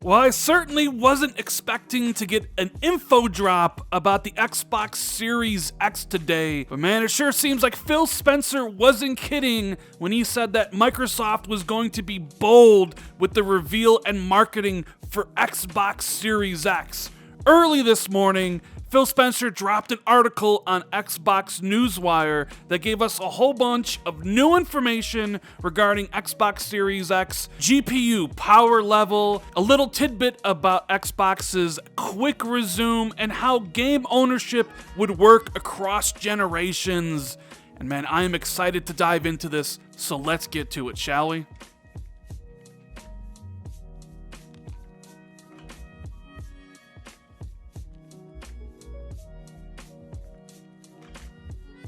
Well, I certainly wasn't expecting to get an info drop about the Xbox Series X today, but man, it sure seems like Phil Spencer wasn't kidding when he said that Microsoft was going to be bold with the reveal and marketing for Xbox Series X. Early this morning, Phil Spencer dropped an article on Xbox Newswire that gave us a whole bunch of new information regarding Xbox Series X, GPU power level, a little tidbit about Xbox's quick resume, and how game ownership would work across generations. And man, I am excited to dive into this, so let's get to it, shall we?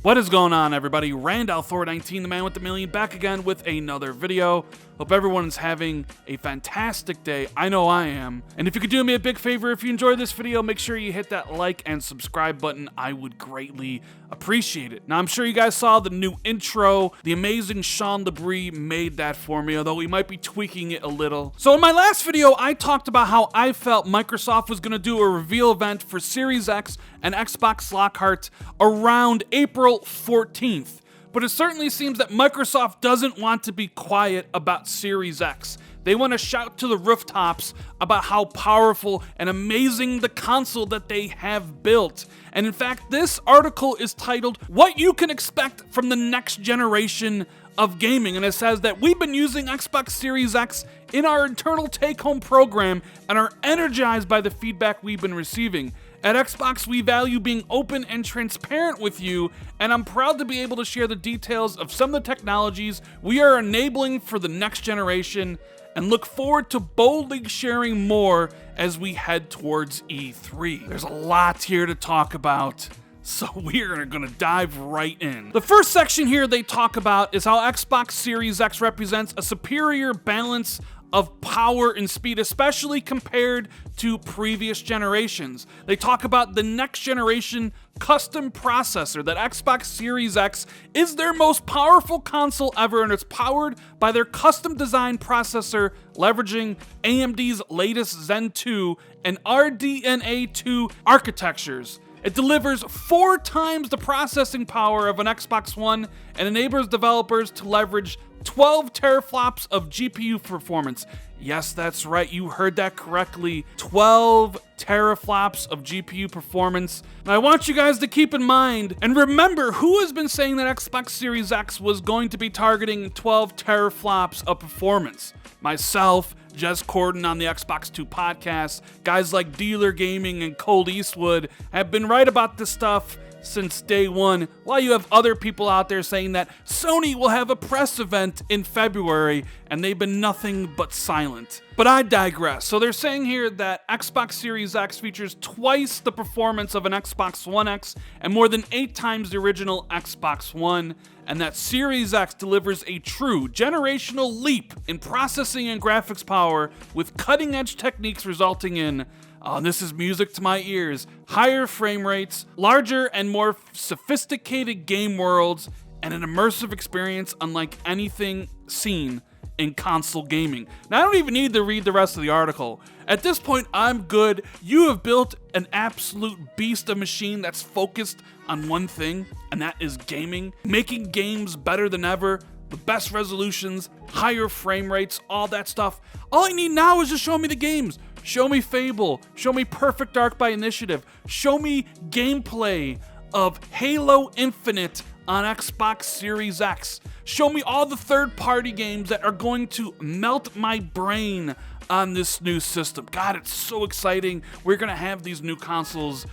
What is going on, everybody? Randall Thor 19, the man with the million, back again with another video. Hope everyone's having a fantastic day. I know I am. And if you could do me a big favor, if you enjoyed this video, make sure you hit that like and subscribe button. I would greatly appreciate it. Now, I'm sure you guys saw the new intro. The amazing Sean Labrie made that for me, although we might be tweaking it a little. So in my last video, I talked about how I felt Microsoft was going to do a reveal event for Series X and Xbox Lockhart around April 14th. But it certainly seems that Microsoft doesn't want to be quiet about Series X. They want to shout to the rooftops about how powerful and amazing the console that they have built. And in fact, this article is titled, "What You Can Expect from the Next Generation of Gaming." And it says that we've been using Xbox Series X in our internal take-home program and are energized by the feedback we've been receiving. At Xbox, we value being open and transparent with you, and I'm proud to be able to share the details of some of the technologies we are enabling for the next generation, and look forward to boldly sharing more as we head towards E3. There's a lot here to talk about, so we're gonna dive right in. The first section here they talk about is how Xbox Series X represents a superior balance of power and speed, especially compared to previous generations. They talk about the next generation custom processor, that Xbox Series X is their most powerful console ever, and it's powered by their custom designed processor leveraging AMD's latest Zen 2 and RDNA 2 architectures. It delivers 4 times the processing power of an Xbox One and enables developers to leverage 12 teraflops of GPU performance. Yes, that's right, you heard that correctly. 12 teraflops of GPU performance. Now, I want you guys to keep in mind and remember who has been saying that Xbox Series X was going to be targeting 12 teraflops of performance. Myself, Jez Corden on the Xbox 2 podcast, guys like Dealer Gaming and Cold Eastwood have been right about this stuff since day one, while you have other people out there saying that Sony will have a press event in February, and they've been nothing but silent. But I digress. So they're saying here that Xbox Series X features twice the performance of an Xbox One X and more than 8 times the original Xbox One, and that Series X delivers a true generational leap in processing and graphics power with cutting-edge techniques resulting in this is music to my ears, higher frame rates, larger and more sophisticated game worlds, and an immersive experience unlike anything seen in console gaming. Now, I don't even need to read the rest of the article. At this point, I'm good. You have built an absolute beast of machine that's focused on one thing, and that is gaming, making games better than ever, the best resolutions, higher frame rates, all that stuff. All I need now is just show me the games. Show me Fable, show me Perfect Dark by Initiative, show me gameplay of Halo Infinite on Xbox Series X, show me all the third-party games that are going to melt my brain on this new system. God, it's so exciting. We're gonna have these new consoles,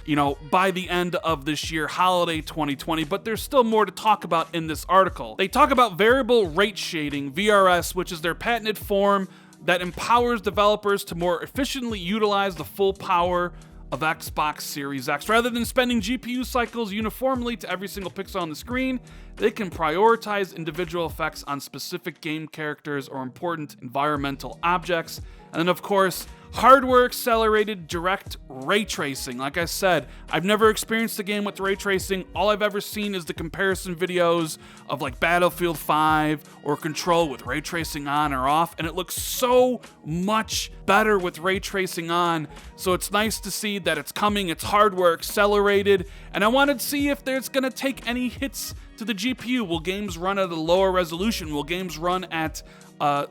by the end of this year, holiday 2020, but there's still more to talk about in this article. They talk about variable rate shading, VRS, which is their patented form that empowers developers to more efficiently utilize the full power of Xbox Series X. Rather than spending GPU cycles uniformly to every single pixel on the screen, they can prioritize individual effects on specific game characters or important environmental objects. And then, of course, hardware accelerated direct ray tracing. Like I said, I've never experienced a game with ray tracing. All I've ever seen is the comparison videos of like Battlefield 5 or Control with ray tracing on or off, and it looks so much better with ray tracing on. So it's nice to see that it's coming, it's hardware accelerated, and I wanted to see if there's gonna take any hits to the GPU. Will games run at a lower resolution? Will games run at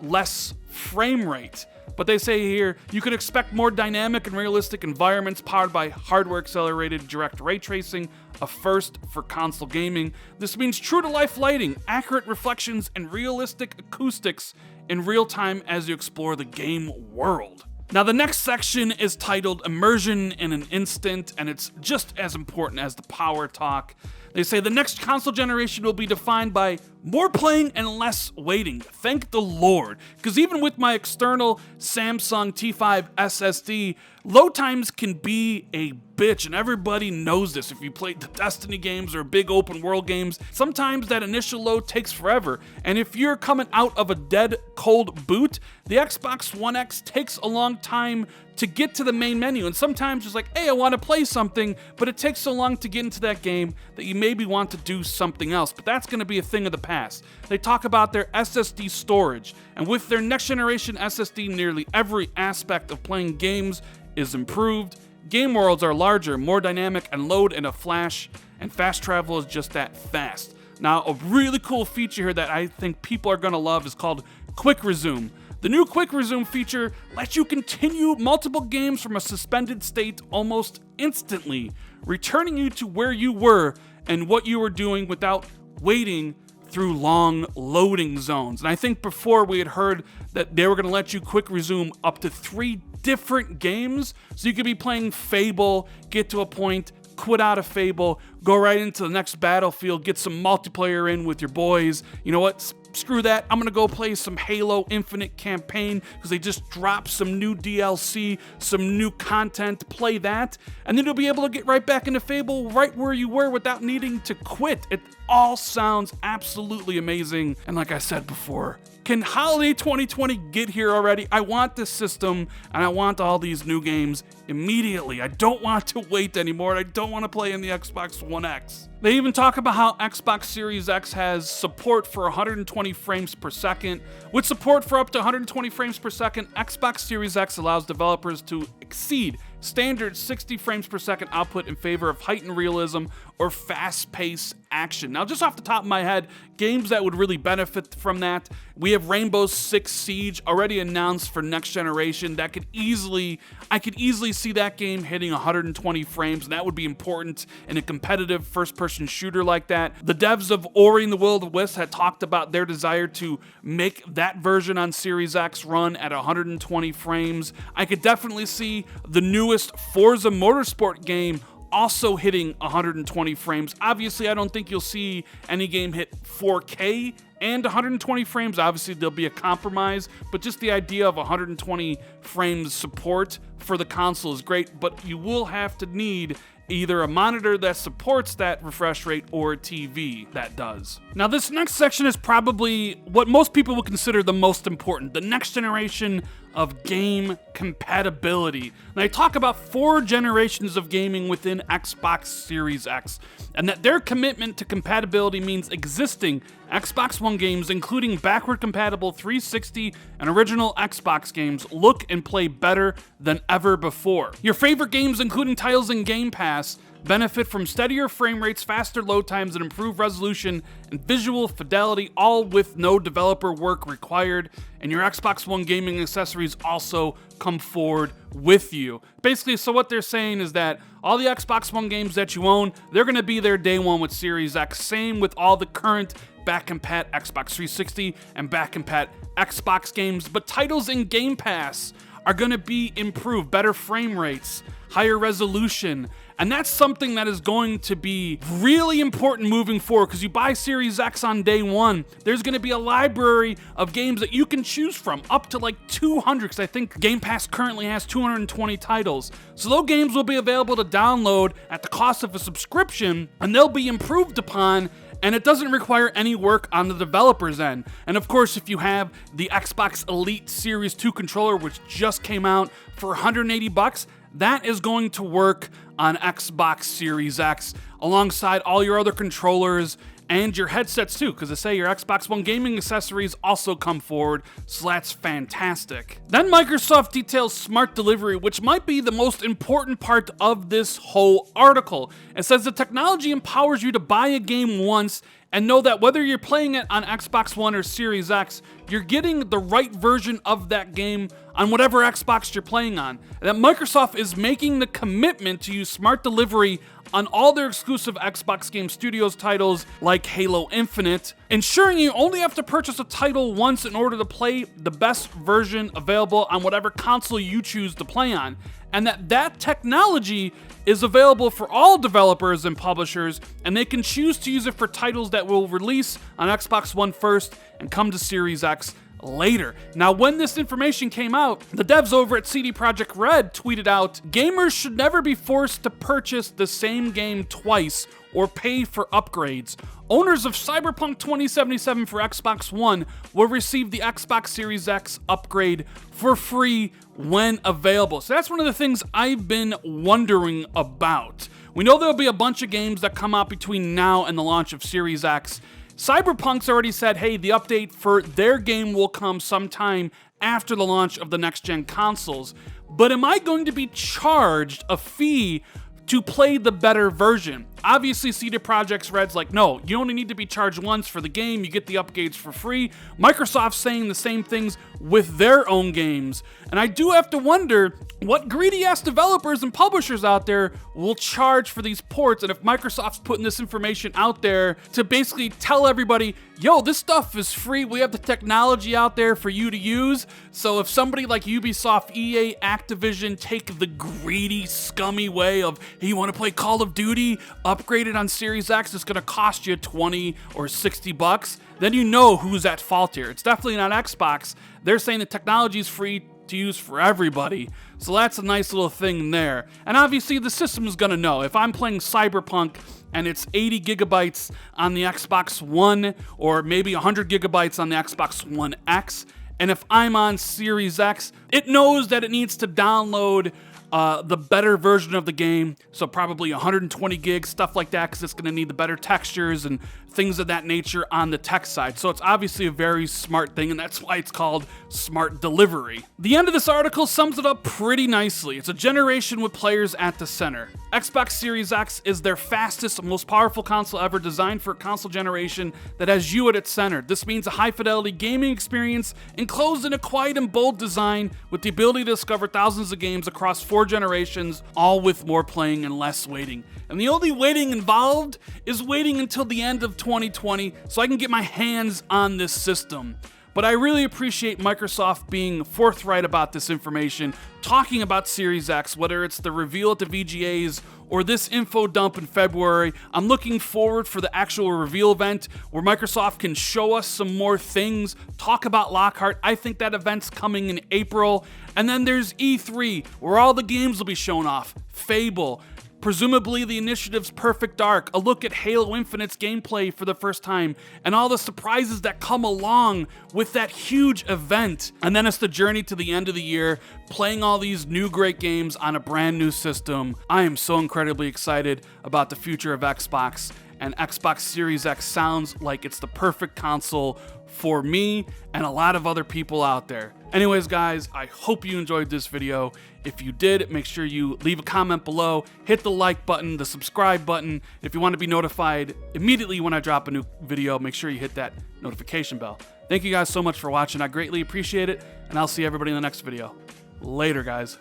less frame rate? But they say here, you can expect more dynamic and realistic environments powered by hardware-accelerated direct ray tracing, a first for console gaming. This means true-to-life lighting, accurate reflections, and realistic acoustics in real time as you explore the game world. Now, the next section is titled Immersion in an Instant, and it's just as important as the power talk. They say the next console generation will be defined by more playing and less waiting. Thank the Lord. Because even with my external Samsung T5 SSD, load times can be a bitch, and everybody knows this. If you played the Destiny games or big open world games, sometimes that initial load takes forever. And if you're coming out of a dead cold boot, the Xbox One X takes a long time to get to the main menu, and sometimes it's like, hey, I want to play something, but it takes so long to get into that game that you maybe want to do something else, but that's going to be a thing of the past. They talk about their SSD storage, and with their next generation SSD, nearly every aspect of playing games is improved. Game worlds are larger, more dynamic, and load in a flash, and fast travel is just that fast. Now, a really cool feature here that I think people are going to love is called Quick Resume. The new Quick Resume feature lets you continue multiple games from a suspended state almost instantly, returning you to where you were and what you were doing without waiting through long loading zones. And I think before we had heard that they were going to let you quick resume up to 3 different games, so you could be playing Fable, get to a point, quit out of Fable, go right into the next Battlefield, get some multiplayer in with your boys. You know what? Screw that, I'm gonna go play some Halo Infinite campaign because they just dropped some new DLC, some new content, play that, and then you'll be able to get right back into Fable right where you were without needing to quit. It all sounds absolutely amazing, and like I said before, can holiday 2020 get here already? I want this system, and I want all these new games immediately. I don't want to wait anymore. I don't want to play in the Xbox One X. They even talk about how Xbox Series X has support for 120 frames per second. With support for up to 120 frames per second, Xbox Series X allows developers to exceed standard 60 frames per second output in favor of heightened realism or fast-paced action. Now, just off the top of my head, games that would really benefit from that, we have Rainbow Six Siege already announced for next generation. I could easily see that game hitting 120 frames, and that would be important in a competitive first-person shooter like that. The devs of Ori and the Will of the Wisps had talked about their desire to make that version on Series X run at 120 frames. I could definitely see the newest Forza Motorsport game also hitting 120 frames. Obviously, I don't think you'll see any game hit 4K and 120 frames. Obviously, there'll be a compromise, but just the idea of 120 frames support for the console is great, but you will have to need either a monitor that supports that refresh rate or a TV that does. Now, this next section is probably what most people would consider the most important, the next generation of game compatibility. And I talk about 4 generations of gaming within Xbox Series X, and that their commitment to compatibility means existing Xbox One games, including backward compatible 360 and original Xbox games, look and play better than ever before. Your favorite games, including titles in Game Pass, benefit from steadier frame rates, faster load times, and improved resolution and visual fidelity, all with no developer work required. And your Xbox One gaming accessories also come forward with you. Basically, so what they're saying is that all the Xbox One games that you own, they're going to be there day one with Series X. Same with all the current back-compat Xbox 360 and back-compat Xbox games. But titles in Game Pass are going to be improved, better frame rates, higher resolution, and that's something that is going to be really important moving forward, because you buy Series X on day one, there's going to be a library of games that you can choose from, up to like 200, because I think Game Pass currently has 220 titles. So those games will be available to download at the cost of a subscription, and they'll be improved upon and it doesn't require any work on the developer's end. And of course, if you have the Xbox Elite Series 2 controller, which just came out for 180 bucks, that is going to work on Xbox Series X alongside all your other controllers and your headsets too, because they say your Xbox One gaming accessories also come forward, so that's fantastic. Then Microsoft details smart delivery, which might be the most important part of this whole article. It says the technology empowers you to buy a game once and know that whether you're playing it on Xbox One or Series X, you're getting the right version of that game on whatever Xbox you're playing on. That Microsoft is making the commitment to use smart delivery on all their exclusive Xbox Game Studios titles like Halo Infinite, ensuring you only have to purchase a title once in order to play the best version available on whatever console you choose to play on, and that technology is available for all developers and publishers, and they can choose to use it for titles that will release on Xbox One first and come to Series X later. Now, when this information came out, the devs over at CD Projekt Red tweeted out, "Gamers should never be forced to purchase the same game twice or pay for upgrades. Owners of Cyberpunk 2077 for Xbox One will receive the Xbox Series X upgrade for free when available." So that's one of the things I've been wondering about. We know there'll be a bunch of games that come out between now and the launch of Series X. Cyberpunk's already said, hey, the update for their game will come sometime after the launch of the next-gen consoles. But am I going to be charged a fee to play the better version? Obviously, CD Projekt Red's like, no, you only need to be charged once for the game, you get the upgrades for free. Microsoft's saying the same things with their own games. And I do have to wonder what greedy-ass developers and publishers out there will charge for these ports, and if Microsoft's putting this information out there to basically tell everybody, yo, this stuff is free, we have the technology out there for you to use, so if somebody like Ubisoft, EA, Activision take the greedy, scummy way of, hey, you want to play Call of Duty, upgrade it on Series X, it's going to cost you 20 or 60 bucks, then you know who's at fault here. It's definitely not Xbox. They're saying the technology is free to use for everybody. So that's a nice little thing there. And obviously the system is gonna know. If I'm playing Cyberpunk and it's 80 gigabytes on the Xbox One, or maybe 100 gigabytes on the Xbox One X, and if I'm on Series X, it knows that it needs to download the better version of the game, so probably 120 gigs, stuff like that, because it's going to need the better textures and things of that nature on the tech side. So it's obviously a very smart thing, and that's why it's called smart delivery. The end of this article sums it up pretty nicely. It's a generation with players at the center. Xbox Series X is their fastest, most powerful console ever, designed for a console generation that has you at its center. This means a high-fidelity gaming experience enclosed in a quiet and bold design with the ability to discover thousands of games across 4 generations, all with more playing and less waiting. And the only waiting involved is waiting until the end of 2020 so I can get my hands on this system. But I really appreciate Microsoft being forthright about this information, talking about Series X, whether it's the reveal at the VGAs or this info dump in February. I'm looking forward for the actual reveal event where Microsoft can show us some more things, talk about Lockhart. I think that event's coming in April. And then there's E3, where all the games will be shown off. Fable, presumably the Initiative's Perfect Dark, a look at Halo Infinite's gameplay for the first time, and all the surprises that come along with that huge event. And then it's the journey to the end of the year, playing all these new great games on a brand new system. I am so incredibly excited about the future of Xbox, and Xbox Series X sounds like it's the perfect console for me and a lot of other people out there. Anyways, guys, I hope you enjoyed this video. If you did, make sure you leave a comment below, hit the like button, the subscribe button. If you want to be notified immediately when I drop a new video, make sure you hit that notification bell. Thank you guys so much for watching. I greatly appreciate it, and I'll see everybody in the next video. Later, guys.